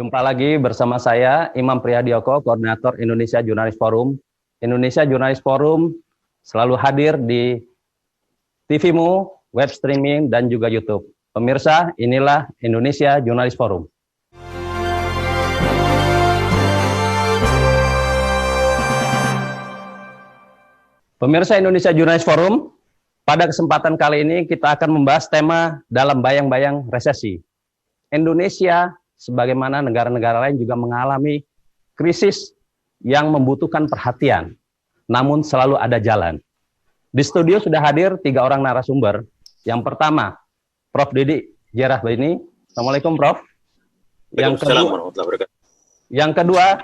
Jumpa lagi bersama saya, Imam Prihadyoko, Koordinator Indonesia Jurnalis Forum. Indonesia Jurnalis Forum selalu hadir di TV-mu, web streaming, dan juga YouTube. Pemirsa, inilah Indonesia Jurnalis Forum. Pemirsa Indonesia Jurnalis Forum, pada kesempatan kali ini kita akan membahas tema dalam bayang-bayang resesi. Indonesia, sebagaimana negara-negara lain juga mengalami krisis yang membutuhkan perhatian, namun selalu ada jalan. Di studio sudah hadir 3 orang narasumber. Yang pertama, Prof. Didi Jerahbini. Assalamualaikum, Prof. Yang kedua,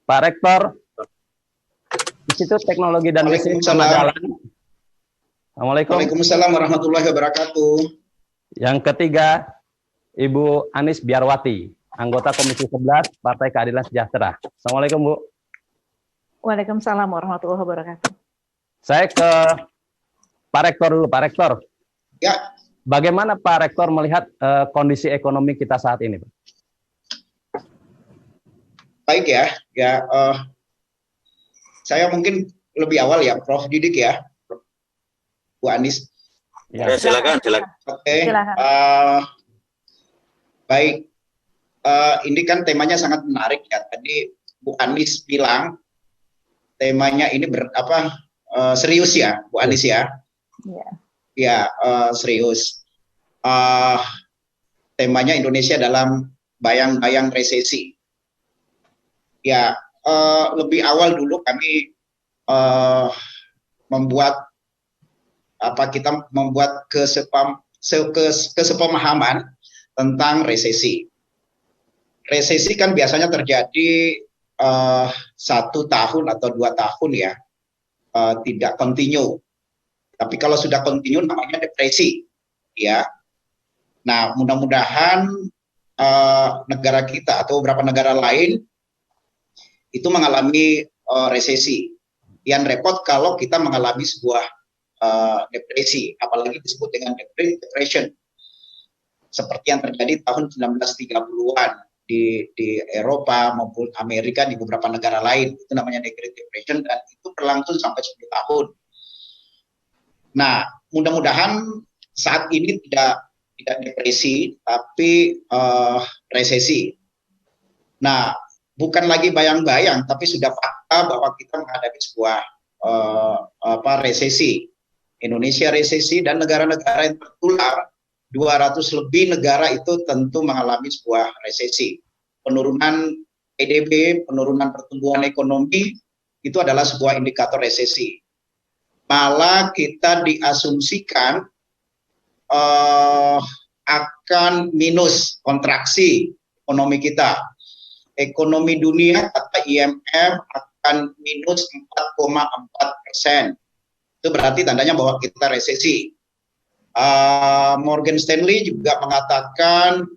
Pak Rektor Institut Teknologi dan Bisnis Pemadalan. Assalamualaikum. Waalaikumsalam warahmatullahi wabarakatuh. Yang ketiga, Ibu Anis Biarwati, anggota Komisi 11 Partai Keadilan Sejahtera. Assalamualaikum, Bu. Waalaikumsalam warahmatullahi wabarakatuh. Saya ke Pak Rektor dulu. Pak Rektor, ya, bagaimana Pak Rektor melihat kondisi ekonomi kita saat ini, Pak? Baik ya. Saya mungkin lebih awal ya, Prof. Didik ya, Bu Anis. Ya, silakan. Oke. Baik, ini kan temanya sangat menarik ya. Tadi Bu Anis bilang temanya ini serius ya, Bu Anis ya. Ya, serius. Temanya Indonesia dalam bayang-bayang resesi. Ya, lebih awal dulu kami kita membuat kesepemahaman tentang resesi. Resesi kan biasanya terjadi 1 tahun atau 2 tahun ya, tidak continue. Tapi kalau sudah continue namanya depresi, ya. Nah, mudah-mudahan negara kita atau beberapa negara lain itu mengalami resesi. Yang repot kalau kita mengalami sebuah depresi, apalagi disebut dengan depression. Seperti yang terjadi tahun 1930-an di Eropa maupun Amerika, di beberapa negara lain, itu namanya Great Depression, dan itu berlangsung sampai 10 tahun. Nah, mudah-mudahan saat ini tidak depresi, tapi resesi. Nah, bukan lagi bayang-bayang, tapi sudah fakta bahwa kita menghadapi sebuah resesi. Indonesia resesi, dan negara-negara yang tertular 200 lebih negara itu tentu mengalami sebuah resesi. Penurunan PDB, penurunan pertumbuhan ekonomi, itu adalah sebuah indikator resesi. Malah kita diasumsikan akan minus, kontraksi ekonomi kita. Ekonomi dunia, kata IMF, akan minus 4,4%. Itu berarti tandanya bahwa kita resesi. Morgan Stanley juga mengatakan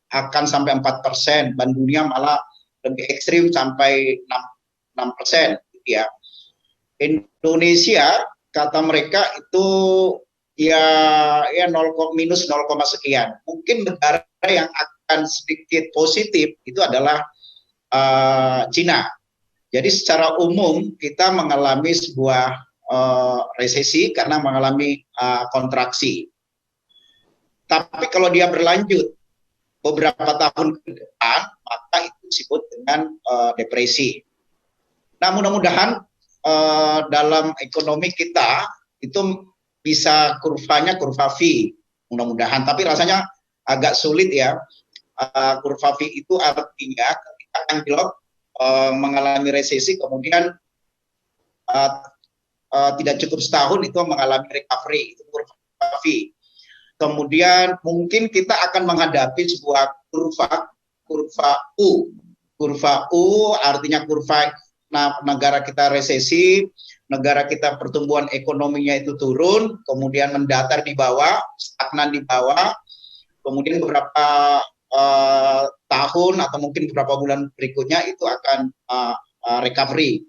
akan sampai 4%, dan dunia malah lebih ekstrim sampai 6%. Ya. Indonesia, kata mereka itu minus 0, sekian. Mungkin negara yang akan sedikit positif itu adalah Cina. Jadi secara umum kita mengalami sebuah resesi karena mengalami kontraksi. Tapi kalau dia berlanjut beberapa tahun ke depan, maka itu disebut dengan depresi. Nah, mudah-mudahan dalam ekonomi kita itu bisa kurvanya kurva V, mudah-mudahan. Tapi rasanya agak sulit ya. Kurva V itu artinya ketika anjlok mengalami resesi, kemudian tidak cukup setahun itu mengalami recovery, itu kurva V. Kemudian mungkin kita akan menghadapi sebuah kurva U. Kurva U artinya kurva negara kita resesi, negara kita pertumbuhan ekonominya itu turun, kemudian mendatar di bawah, stagnan di bawah, kemudian beberapa tahun atau mungkin beberapa bulan berikutnya itu akan recovery.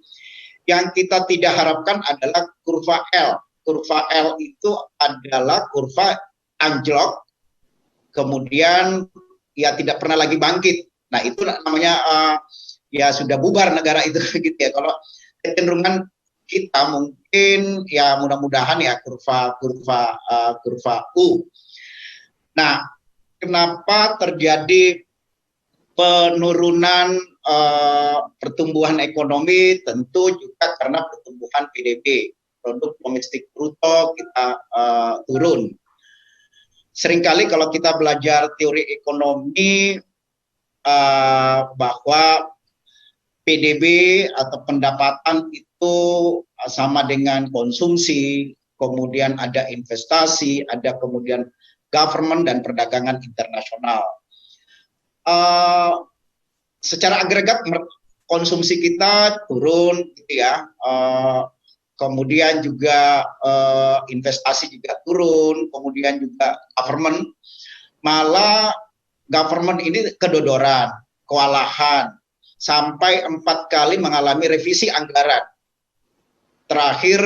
Yang kita tidak harapkan adalah kurva L. Kurva L itu adalah kurva anjlok, kemudian ya tidak pernah lagi bangkit. Nah itu namanya ya sudah bubar negara itu gitu ya. Kalau kecenderungan kita mungkin ya mudah-mudahan ya kurva U. Nah, kenapa terjadi penurunan pertumbuhan ekonomi? Tentu juga karena pertumbuhan PDB, produk domestik bruto kita turun. Seringkali kalau kita belajar teori ekonomi bahwa PDB atau pendapatan itu sama dengan konsumsi, kemudian ada investasi, ada kemudian government dan perdagangan internasional. Secara agregat konsumsi kita turun, gitu ya. Kemudian juga investasi juga turun, kemudian juga government, malah government ini kedodoran, kewalahan, sampai 4 kali mengalami revisi anggaran. Terakhir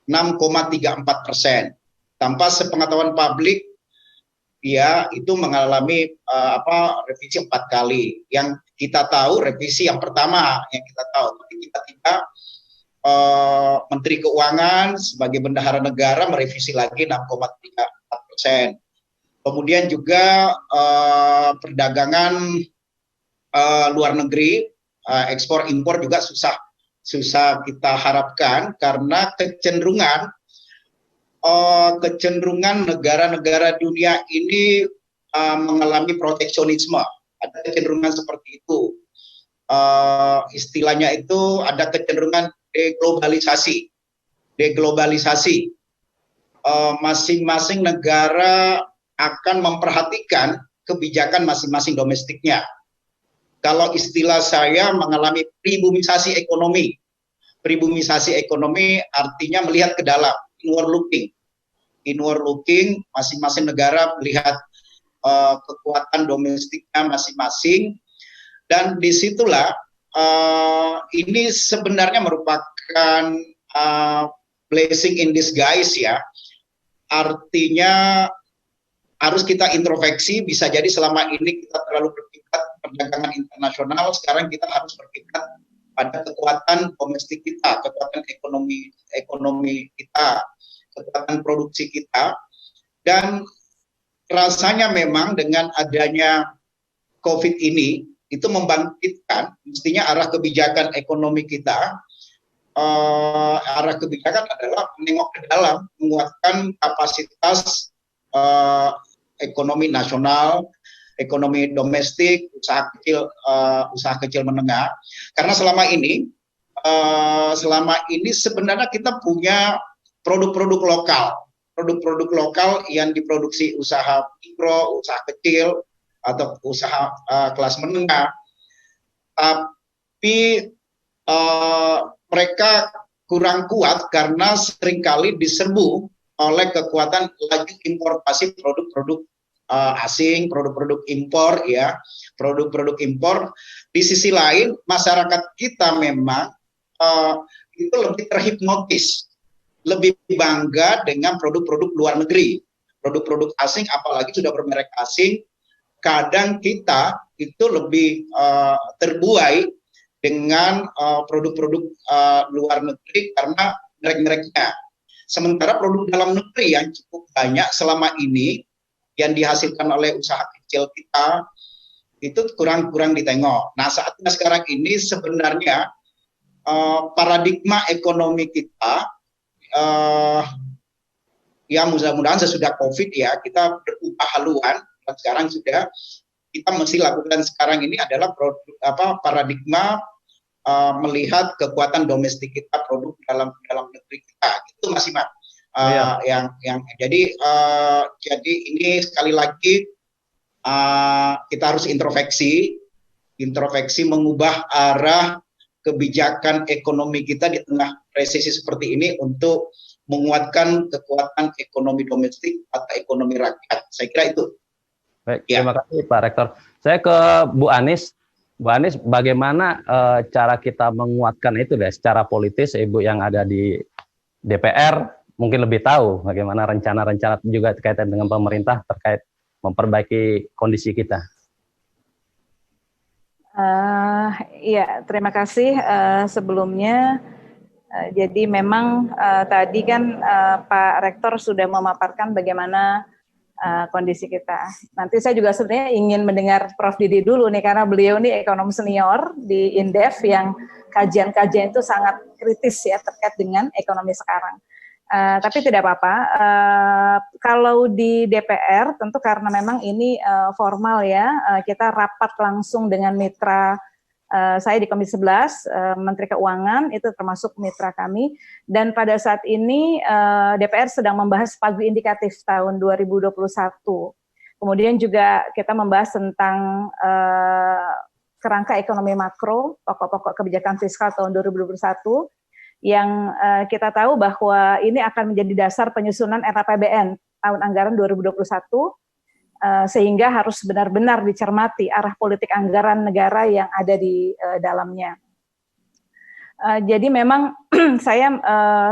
6,34%. Tanpa sepengetahuan publik, ya itu mengalami revisi 4 kali. Yang kita tahu revisi yang pertama yang kita tahu, tapi tiba-tiba Menteri Keuangan sebagai bendahara negara merevisi lagi 6,34%. Kemudian juga perdagangan luar negeri, ekspor impor juga susah kita harapkan karena kecenderungan negara-negara dunia ini mengalami proteksionisme. Ada kecenderungan seperti itu. Istilahnya itu ada kecenderungan deglobalisasi. Masing-masing negara akan memperhatikan kebijakan masing-masing domestiknya. Kalau istilah saya mengalami pribumisasi ekonomi. Pribumisasi ekonomi artinya melihat ke dalam, inward looking. Inward looking, masing-masing negara melihat kekuatan domestiknya masing-masing, dan disitulah ini sebenarnya merupakan blessing in disguise ya. Artinya harus kita introspeksi, bisa jadi selama ini kita terlalu berkiblat perdagangan internasional, sekarang kita harus berkiblat pada kekuatan domestik kita, kekuatan ekonomi kita, kekuatan produksi kita. Dan rasanya memang dengan adanya COVID ini itu membangkitkan mestinya arah kebijakan ekonomi kita. Arah kebijakan adalah menengok ke dalam, menguatkan kapasitas ekonomi nasional, ekonomi domestik, usaha kecil menengah. Karena selama ini sebenarnya kita punya produk-produk lokal yang diproduksi usaha mikro, usaha kecil atau usaha kelas menengah. Tapi mereka kurang kuat karena seringkali diserbu oleh kekuatan laju importasi produk-produk asing, produk-produk impor ya, produk-produk impor. Di sisi lain masyarakat kita memang itu lebih terhipnotis, lebih bangga dengan produk-produk luar negeri, produk-produk asing, apalagi sudah bermerek asing. Kadang kita itu lebih terbuai dengan produk-produk luar negeri karena merek-mereknya. Sementara produk dalam negeri yang cukup banyak selama ini yang dihasilkan oleh usaha kecil kita itu kurang ditengok. Nah, saatnya sekarang ini sebenarnya paradigma ekonomi kita ya mudah-mudahan sesudah COVID ya kita berubah haluan. Dan sekarang sudah kita mesti lakukan sekarang ini adalah paradigma melihat kekuatan domestik kita, produk dalam negeri kita. Itu Mas Imam. Yang jadi ini sekali lagi kita harus introspeksi mengubah arah kebijakan ekonomi kita di tengah resesi seperti ini untuk menguatkan kekuatan ekonomi domestik atau ekonomi rakyat. Saya kira itu. Baik, terima kasih Pak Rektor. Saya ke Bu Anies. Bu Anies, bagaimana cara kita menguatkan itu deh secara politis? Ibu yang ada di DPR mungkin lebih tahu bagaimana rencana-rencana juga terkait dengan pemerintah terkait memperbaiki kondisi kita. Iya, terima kasih sebelumnya. Jadi memang tadi kan Pak Rektor sudah memaparkan bagaimana kondisi kita. Nanti saya juga sebenarnya ingin mendengar Prof. Didi dulu nih, karena beliau nih ekonom senior di Indef yang kajian-kajian itu sangat kritis ya terkait dengan ekonomi sekarang. Tapi tidak apa-apa. Kalau di DPR tentu karena memang ini formal ya, kita rapat langsung dengan mitra saya di Komisi 11, Menteri Keuangan itu termasuk mitra kami, dan pada saat ini DPR sedang membahas pagu indikatif tahun 2021. Kemudian juga kita membahas tentang kerangka ekonomi makro, pokok-pokok kebijakan fiskal tahun 2021, yang kita tahu bahwa ini akan menjadi dasar penyusunan RAPBN tahun anggaran 2021, sehingga harus benar-benar dicermati arah politik anggaran negara yang ada di dalamnya. Jadi memang saya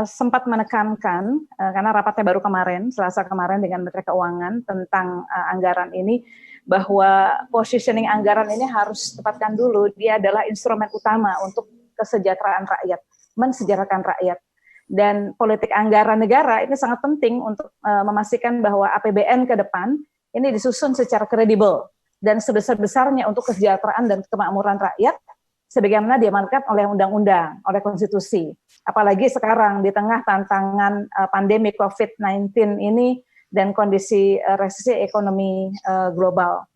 sempat menekankan, karena rapatnya baru kemarin, Selasa kemarin dengan Menteri Keuangan tentang anggaran ini, bahwa positioning anggaran ini harus tepatkan dulu, dia adalah instrumen utama untuk kesejahteraan rakyat, mensejahterakan rakyat. Dan politik anggaran negara ini sangat penting untuk memastikan bahwa APBN ke depan ini disusun secara kredibel dan sebesar-besarnya untuk kesejahteraan dan kemakmuran rakyat sebagaimana diamanatkan oleh undang-undang, oleh konstitusi. Apalagi sekarang di tengah tantangan pandemi COVID-19 ini dan kondisi resesi ekonomi global.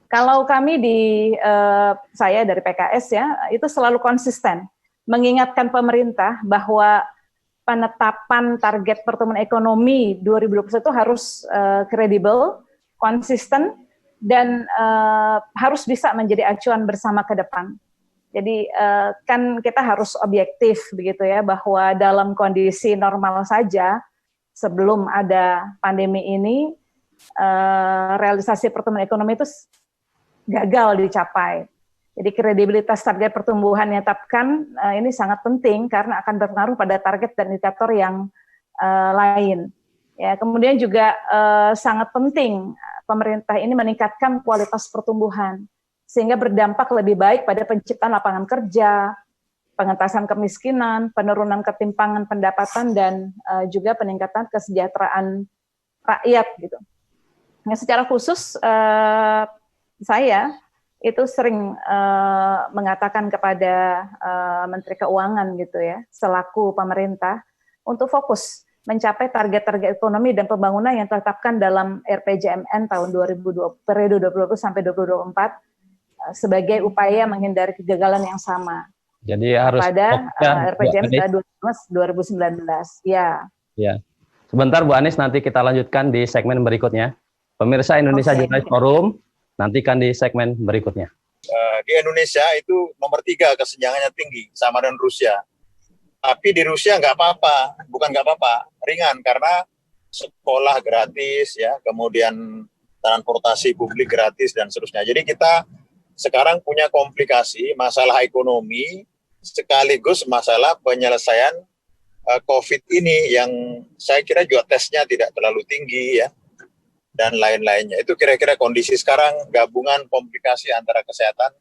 Kalau kami saya dari PKS ya, itu selalu konsisten mengingatkan pemerintah bahwa penetapan target pertumbuhan ekonomi 2021 harus kredibel, konsisten, dan harus bisa menjadi acuan bersama ke depan. Jadi kan kita harus objektif begitu ya, bahwa dalam kondisi normal saja sebelum ada pandemi ini realisasi pertumbuhan ekonomi itu gagal dicapai. Jadi kredibilitas target pertumbuhan yang ditetapkan ini sangat penting karena akan berpengaruh pada target dan indikator yang lain. Ya, kemudian juga sangat penting pemerintah ini meningkatkan kualitas pertumbuhan sehingga berdampak lebih baik pada penciptaan lapangan kerja, pengentasan kemiskinan, penurunan ketimpangan pendapatan, dan juga peningkatan kesejahteraan rakyat gitu. Nah, secara khusus saya itu sering mengatakan kepada Menteri Keuangan gitu ya, selaku pemerintah, untuk fokus mencapai target-target ekonomi dan pembangunan yang ditetapkan dalam RPJMN tahun 2020 periode 2020 sampai 2024 sebagai upaya menghindari kegagalan yang sama. Jadi harus pada RPJMN 2019. Ya. Ya. Sebentar Bu Anies, nanti kita lanjutkan di segmen berikutnya. Pemirsa Indonesia Journalist Forum, nantikan di segmen berikutnya. Di Indonesia itu nomor 3 kesenjangannya tinggi sama dengan Rusia. Tapi di Rusia nggak apa-apa, bukan nggak apa-apa, ringan karena sekolah gratis ya, kemudian transportasi publik gratis dan seterusnya. Jadi kita sekarang punya komplikasi masalah ekonomi sekaligus masalah penyelesaian COVID ini yang saya kira juga tesnya tidak terlalu tinggi ya. Dan lain-lainnya. Itu kira-kira kondisi sekarang, gabungan komplikasi antara kesehatan